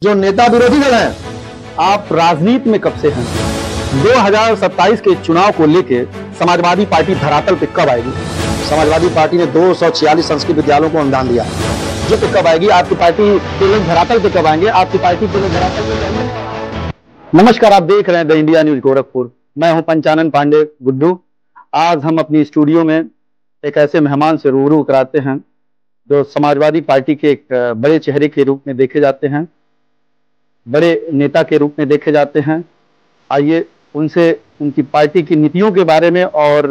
जो नेता विरोधी दल हैं, आप राजनीति में कब से हैं? 2027 के चुनाव को लेकर समाजवादी पार्टी धरातल पे कब आएगी? समाजवादी पार्टी ने 246 संस्कृत विद्यालयों को अनुदान दिया, जो पे कब आएगी? आपकी पार्टी के लोग धरातल पे कब आएंगे? आपकी पार्टी के लोग धरातल पे आएंगे? नमस्कार, आप देख रहे हैं द इंडिया न्यूज गोरखपुर। मैं हूं पंचानन पांडे गुड्डू। आज हम अपनी स्टूडियो में एक ऐसे मेहमान से रूबरू कराते हैं जो समाजवादी पार्टी के एक बड़े चेहरे के रूप में देखे जाते हैं, बड़े नेता के रूप में देखे जाते हैं। आइए उनसे उनकी पार्टी की नीतियों के बारे में और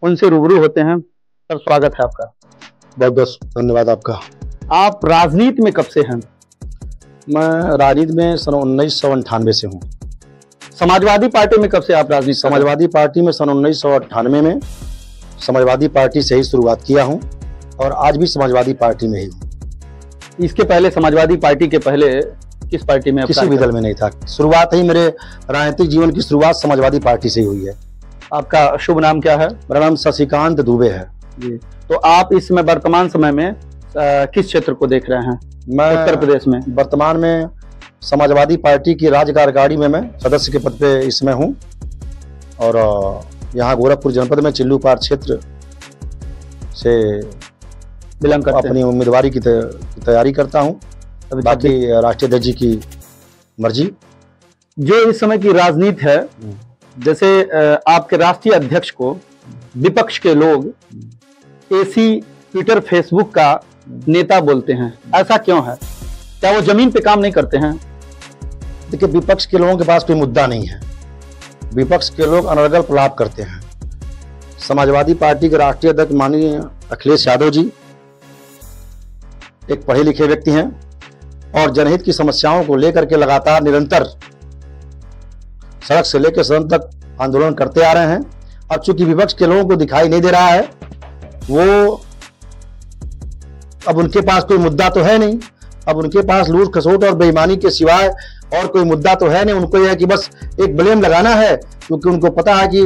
उनसे रूबरू होते हैं। सर, स्वागत है आपका। बहुत बहुत धन्यवाद आपका। आप राजनीति में कब से हैं? मैं राजनीति में सन 1998 से हूँ। समाजवादी पार्टी में कब से आप राजनीति? समाजवादी पार्टी में सन 1998 में समाजवादी पार्टी से ही शुरुआत किया हूँ और आज भी समाजवादी पार्टी में ही हूँ। इसके पहले समाजवादी पार्टी के पहले किस पार्टी में? किसी भी दल में नहीं था। शुरुआत ही मेरे राजनीतिक जीवन की शुरुआत समाजवादी पार्टी से ही हुई है। आपका शुभ नाम क्या है? मेरा नाम शशिकांत दुबे है जी। तो आप इसमें वर्तमान समय में किस क्षेत्र को देख रहे हैं? मैं उत्तर प्रदेश में वर्तमान में समाजवादी पार्टी की राज्य कार्यकारिणी में मैं सदस्य के पद पे इसमें हूँ और यहाँ गोरखपुर जनपद में चिल्लूपार क्षेत्र से बिलोंग करते हैं। अपनी उम्मीदवारी की तैयारी करता हूँ। बाकी राष्ट्रीय अध्यक्ष जी की मर्जी। जो इस समय की राजनीति है, जैसे आपके राष्ट्रीय अध्यक्ष को विपक्ष के लोग एसी ट्विटर फेसबुक का नेता बोलते हैं, ऐसा क्यों है? क्या वो जमीन पे काम नहीं करते हैं? देखिए, विपक्ष के लोगों के पास कोई मुद्दा नहीं है। विपक्ष के लोग अनर्गल प्रलाप करते हैं। समाजवादी पार्टी के राष्ट्रीय अध्यक्ष माननीय अखिलेश यादव जी एक पढ़े लिखे व्यक्ति हैं और जनहित की समस्याओं को लेकर के लगातार निरंतर सड़क से लेकर सदन तक आंदोलन करते आ रहे हैं। अब चूंकि विपक्ष के लोगों को दिखाई नहीं दे रहा है, वो अब उनके पास कोई मुद्दा तो है नहीं। अब उनके पास लूट खसोट और बेईमानी के सिवाय और कोई मुद्दा तो है नहीं। उनको यह है कि बस एक ब्लेम लगाना है, क्योंकि उनको पता है कि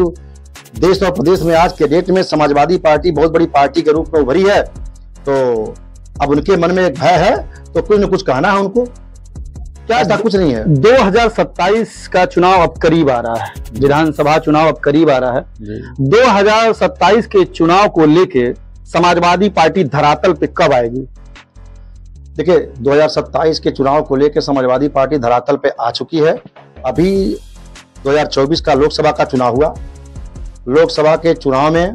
देश और प्रदेश में आज के डेट में समाजवादी पार्टी बहुत बड़ी पार्टी के रूप में उभरी है। तो अब उनके मन में एक भय है, तो कुछ न कुछ कहना है उनको। क्या ऐसा कुछ नहीं है। 2027 का चुनाव अब करीब आ रहा है, विधानसभा चुनाव अब करीब आ रहा है। 2027 के चुनाव को लेके समाजवादी पार्टी धरातल पे कब आएगी? देखिए, 2027 के चुनाव को लेकर समाजवादी पार्टी धरातल पे आ चुकी है। अभी 2024 का लोकसभा का चुनाव हुआ। लोकसभा के चुनाव में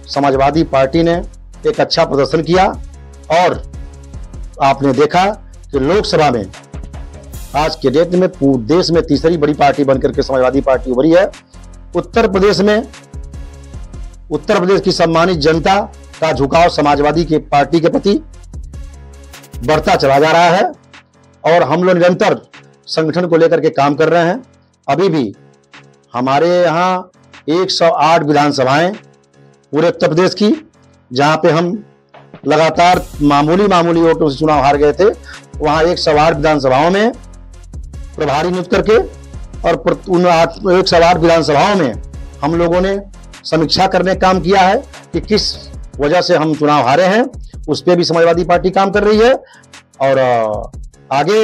समाजवादी पार्टी ने एक अच्छा प्रदर्शन किया और आपने देखा कि लोकसभा में आज के डेट में पूरे देश में तीसरी बड़ी पार्टी बनकर के समाजवादी पार्टी उभरी है। उत्तर प्रदेश की सम्मानित जनता का झुकाव समाजवादी की पार्टी के प्रति बढ़ता चला जा रहा है और हम लोग निरंतर संगठन को लेकर के काम कर रहे हैं। अभी भी हमारे यहाँ 108 विधानसभाएं पूरे उत्तर प्रदेश की, जहां पे हम लगातार मामूली वोटों से चुनाव हार गए थे, वहां 108 विधानसभाओं में प्रभारी नियुक्त करके और उन 108 विधानसभाओं में हम लोगों ने समीक्षा करने का काम किया है कि किस वजह से हम चुनाव हारे हैं। उस पर भी समाजवादी पार्टी काम कर रही है और आगे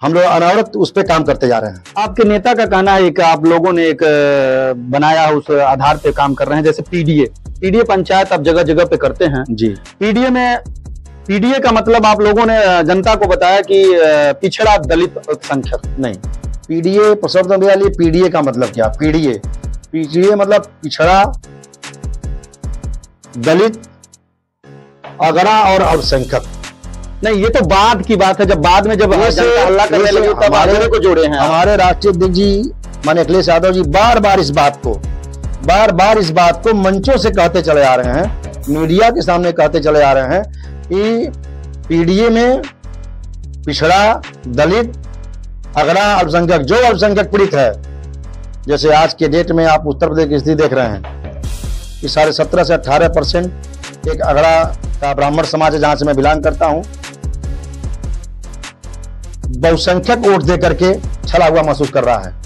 हम लोग अनवरत उस पर काम करते जा रहे हैं। आपके नेता का कहना है कि आप लोगों ने एक बनाया, उस आधार पे काम कर रहे हैं, जैसे पीडीए पंचायत आप जगह जगह पे करते हैं जी। पीडीए का मतलब आप लोगों ने जनता को बताया कि पिछड़ा दलित अल्पसंख्यक नहीं। पीडीए पीडीए का मतलब क्या? पीडीए मतलब पिछड़ा दलित अगड़ा और अल्पसंख्यक नहीं। ये तो बाद की बात है, जब बाद में जब हल्ला करने लगे तब आगे को जोड़े हैं। हमारे राष्ट्रीय अध्यक्ष जी माननीय अखिलेश यादव जी बार बार इस बात को मंचों से कहते चले आ रहे हैं, मीडिया के सामने कहते चले आ रहे हैं कि पीडीए में पिछड़ा दलित अगड़ा अल्पसंख्यक, जो अल्पसंख्यक पीड़ित है, जैसे आज के डेट में आप उत्तर प्रदेश की स्थिति देख रहे हैं कि 17.5 से 18% एक अगड़ा का ब्राह्मण समाज है, जहां से मैं बिलोंग करता हूं, बहुसंख्यक वोट दे करके छला हुआ महसूस कर रहा है।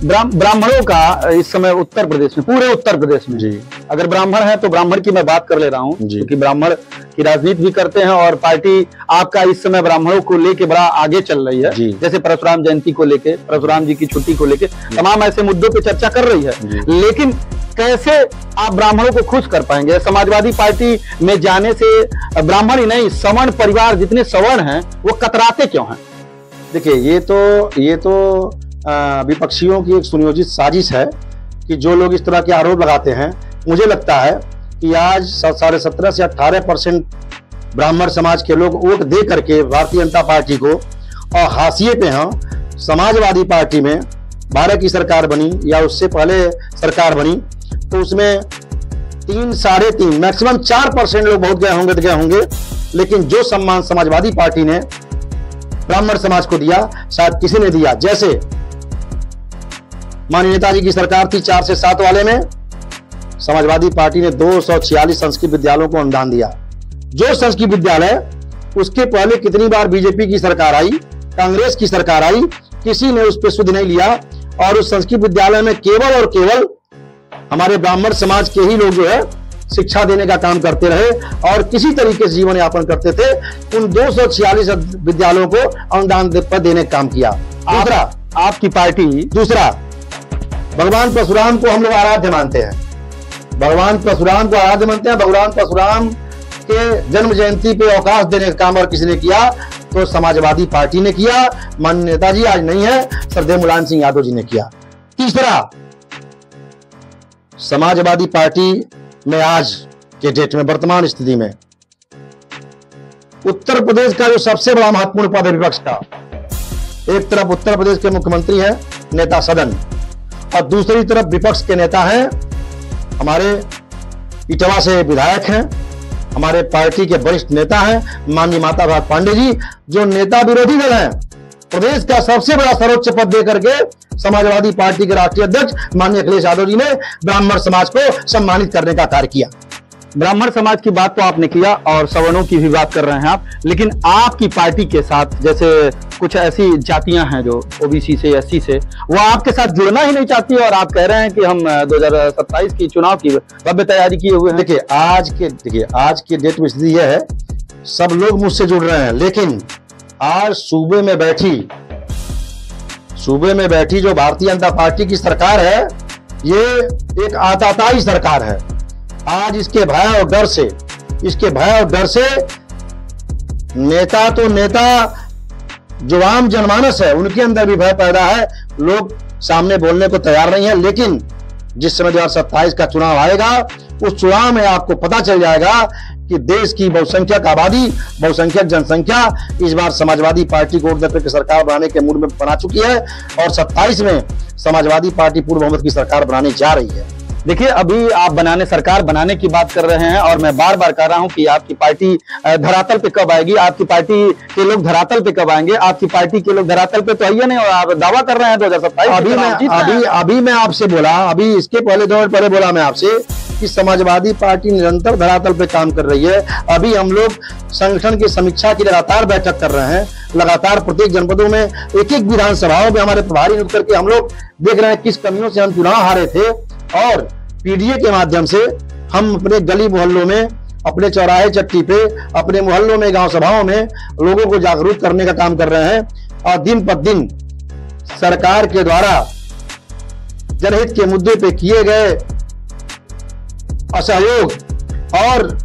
ब्राह्मणों का इस समय उत्तर प्रदेश में, पूरे उत्तर प्रदेश में जी अगर ब्राह्मण है तो ब्राह्मण की मैं बात कर ले रहा हूँ, क्योंकि ब्राह्मण की राजनीति भी करते हैं और पार्टी आपका इस समय ब्राह्मणों को लेके बड़ा आगे चल रही है। जैसे परशुराम जयंती को लेके, परशुराम जी की छुट्टी को लेके तमाम ऐसे मुद्दों पे चर्चा कर रही है। लेकिन कैसे आप ब्राह्मणों को खुश कर पाएंगे? समाजवादी पार्टी में जाने से ब्राह्मण ही नहीं, सवर्ण परिवार जितने सवर्ण हैं वो कतराते क्यों हैं? देखिए, ये तो विपक्षियों की एक सुनियोजित साजिश है कि जो लोग इस तरह के आरोप लगाते हैं, मुझे लगता है कि आज 17.5 से 18% ब्राह्मण समाज के लोग वोट दे करके भारतीय जनता पार्टी को और हाशिए पे हैं। समाजवादी पार्टी में 12 की सरकार बनी या उससे पहले सरकार बनी तो उसमें 3, 3.5 मैक्सिमम 4% लोग बहुत गए होंगे, लेकिन जो सम्मान समाजवादी पार्टी ने ब्राह्मण समाज को दिया शायद किसी ने दिया। जैसे माननीय नेताजी की सरकार थी 4 से 7 वाले में समाजवादी पार्टी ने 246 संस्कृत विद्यालयों को अनुदान दिया। जो संस्कृत विद्यालय उसके पहले कितनी बार बीजेपी की सरकार आई, कांग्रेस की सरकार आई, किसी ने उस पर सुध नहीं लिया और उस संस्कृत विद्यालय में केवल और केवल हमारे ब्राह्मण समाज के ही लोग जो है शिक्षा देने का काम करते रहे और किसी तरीके से जीवन यापन करते थे। उन 246 विद्यालयों को अनुदान पर देने का काम किया। दूसरा, आपकी पार्टी, दूसरा भगवान परशुराम को हम लोग आराध्य मानते हैं। भगवान परशुराम को आराध्य मानते हैं। भगवान परशुराम के जन्म जयंती पे अवकाश देने का काम और किसी ने किया तो समाजवादी पार्टी ने किया। माननीय नेताजी आज नहीं है, सरदेव मुलायम सिंह यादव जी ने किया। तीसरा, समाजवादी पार्टी में आज के डेट में वर्तमान स्थिति में उत्तर प्रदेश का जो सबसे बड़ा महत्वपूर्ण पद है विपक्ष का, एक तरफ उत्तर प्रदेश के मुख्यमंत्री हैं, नेता सदन, और दूसरी तरफ विपक्ष के नेता हैं, हमारे इटवा से विधायक हैं, हमारे पार्टी के वरिष्ठ नेता हैं माननीय माता भाग पांडे जी, जो नेता विरोधी दल हैं। प्रदेश का सबसे बड़ा सर्वोच्च पद दे करके समाजवादी पार्टी के राष्ट्रीय अध्यक्ष माननीय अखिलेश यादव जी ने ब्राह्मण समाज को सम्मानित करने का कार्य किया। ब्राह्मण समाज की बात तो आपने किया और सवर्णों की भी बात कर रहे हैं आप, लेकिन आपकी पार्टी के साथ जैसे कुछ ऐसी जातियां हैं जो ओबीसी से, एससी से, वो आपके साथ जुड़ना ही नहीं चाहती और आप कह रहे हैं कि हम 2027 की चुनाव की भव्य तैयारी किए हुए हैं। देखिए, आज के डेट में स्थिति यह है, सब लोग मुझसे जुड़ रहे हैं, लेकिन आज सूबे में बैठी जो भारतीय जनता पार्टी की सरकार है, ये एक आताताई सरकार है। आज इसके भय और डर से नेता तो नेता जो आम जनमानस है उनके अंदर भी भय पैदा है। लोग सामने बोलने को तैयार नहीं है, लेकिन जिस समय 2027 का चुनाव आएगा उस चुनाव में आपको पता चल जाएगा कि देश की बहुसंख्यक आबादी, बहुसंख्यक जनसंख्या इस बार समाजवादी पार्टी को वोट देकर सरकार बनाने के मूड में बना चुकी है और 27 में समाजवादी पार्टी पूर्ण बहुमत की सरकार बनाने जा रही है। देखिए, अभी आप सरकार बनाने की बात कर रहे हैं और मैं बार बार कह रहा हूं कि आपकी पार्टी धरातल पे कब आएगी, आपकी पार्टी के लोग धरातल पे कब आएंगे? आपकी पार्टी के लोग धरातल पे तो आइए नहीं और आप दावा कर रहे हैं 2027। अभी मैं आपसे बोला, अभी इसके पहले बोला मैं आपसे कि समाजवादी पार्टी निरंतर धरातल पे काम कर रही है। अभी हम लोग संगठन की समीक्षा की लगातार बैठक कर रहे हैं। लगातार प्रत्येक जनपदों में, एक विधानसभाओं में हमारे प्रभारी नियुक्त करके हम लोग देख रहे हैं किस कमियों से हम चुनाव हारे थे और पीडीए के माध्यम से हम अपने गली मोहल्लों में, अपने चौराहे चट्टी पे, अपने मोहल्लों में, गांव सभाओं में लोगों को जागरूक करने का काम कर रहे हैं और दिन पर दिन सरकार के द्वारा जनहित के मुद्दे पे किए गए असहयोग और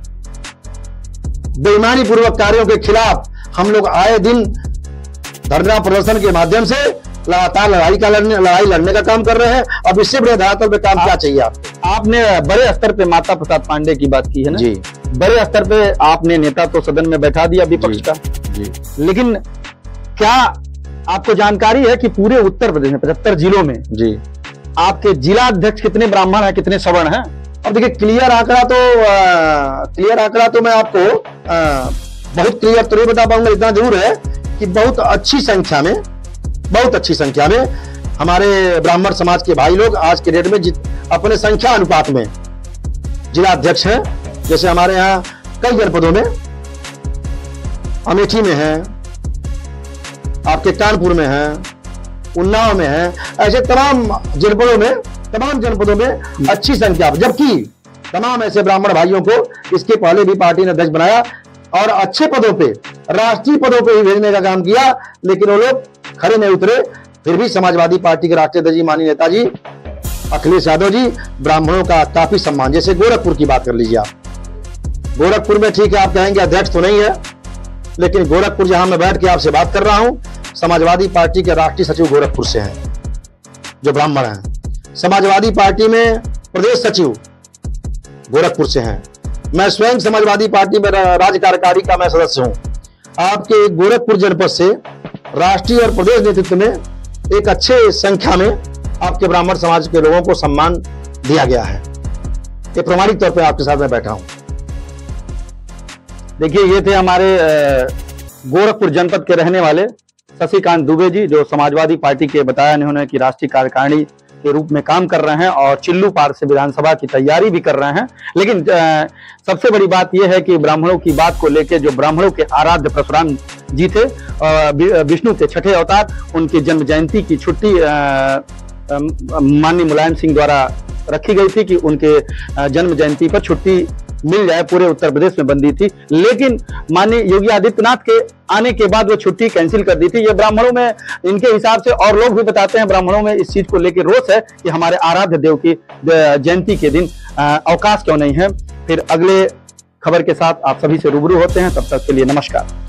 बेईमानी पूर्वक कार्यों के खिलाफ हम लोग आए दिन धरना प्रदर्शन के माध्यम से लगातार लड़ाई लड़ने का काम कर रहे हैं। अब इससे बड़े धरातल पे काम क्या चाहिए आपने बड़े स्तर पे माता प्रसाद पांडे की बात की है ना जी, बड़े स्तर पे आपने नेता तो सदन में बैठा दिया विपक्ष का जी। लेकिन क्या आपको जानकारी है कि पूरे उत्तर प्रदेश में 75 जिलों में जी आपके जिला अध्यक्ष कितने ब्राह्मण हैं, कितने सवर्ण हैं? अब देखिए, क्लियर आंकड़ा तो मैं आपको बहुत क्लियर तो नहीं बता पाऊंगा, इतना जरूर है कि बहुत अच्छी संख्या में हमारे ब्राह्मण समाज के भाई लोग आज के डेट में अपने संख्या अनुपात में जिला अध्यक्ष हैं। जैसे हमारे यहाँ कई जनपदों में, अमेठी में है, आपके कानपुर में है, उन्नाव में है, ऐसे तमाम जनपदों में अच्छी संख्या, जबकि तमाम ऐसे ब्राह्मण भाइयों को इसके पहले भी पार्टी ने अध्यक्ष बनाया और अच्छे पदों पे, राष्ट्रीय पदों पे ही भेजने का काम किया, लेकिन वो लोग खड़े नहीं उतरे। फिर भी समाजवादी पार्टी के राष्ट्रीय अध्यक्ष माननीय नेताजी अखिलेश यादव जी ब्राह्मणों का काफी सम्मान, जैसे गोरखपुर की बात कर लीजिए आप। गोरखपुर में ठीक है, आप कहेंगे अध्यक्ष तो नहीं है, लेकिन गोरखपुर जहां मैं बैठ के आपसे बात कर रहा हूं, समाजवादी पार्टी के राष्ट्रीय सचिव गोरखपुर से हैं, जो ब्राह्मण हैं। समाजवादी पार्टी में प्रदेश सचिव गोरखपुर से हैं। मैं स्वयं समाजवादी पार्टी में राज्य कार्यकारी का मैं सदस्य हूं। आपके गोरखपुर जनपद से राष्ट्रीय और प्रदेश नेतृत्व में एक अच्छे संख्या में आपके ब्राह्मण समाज के लोगों को सम्मान दिया गया है। ये प्रमाणिक तौर पे आपके साथ में बैठा हूं। देखिए, ये थे हमारे गोरखपुर जनपद के रहने वाले शशिकांत दुबे जी, जो समाजवादी पार्टी के बताया इन्होंने कि राष्ट्रीय कार्यकारिणी के रूप में काम कर रहे हैं और चिल्लू पार से विधानसभा की तैयारी भी कर रहे हैं। लेकिन सबसे बड़ी बात यह है कि ब्राह्मणों की बात को लेकर, जो ब्राह्मणों के आराध्य परशुराम जी थे, विष्णु के छठे अवतार, उनकी जन्म जयंती की छुट्टी माननीय मुलायम सिंह द्वारा रखी गई थी कि उनके जन्म जयंती पर छुट्टी मिल जाए, पूरे उत्तर प्रदेश में बंदी थी। लेकिन माननीय योगी आदित्यनाथ के आने के बाद वो छुट्टी कैंसिल कर दी थी। ये ब्राह्मणों में, इनके हिसाब से, और लोग भी बताते हैं, ब्राह्मणों में इस चीज को लेकर रोष है कि हमारे आराध्य देव की जयंती के दिन अवकाश क्यों नहीं है। फिर अगले खबर के साथ आप सभी से रूबरू होते हैं, तब तक के लिए नमस्कार।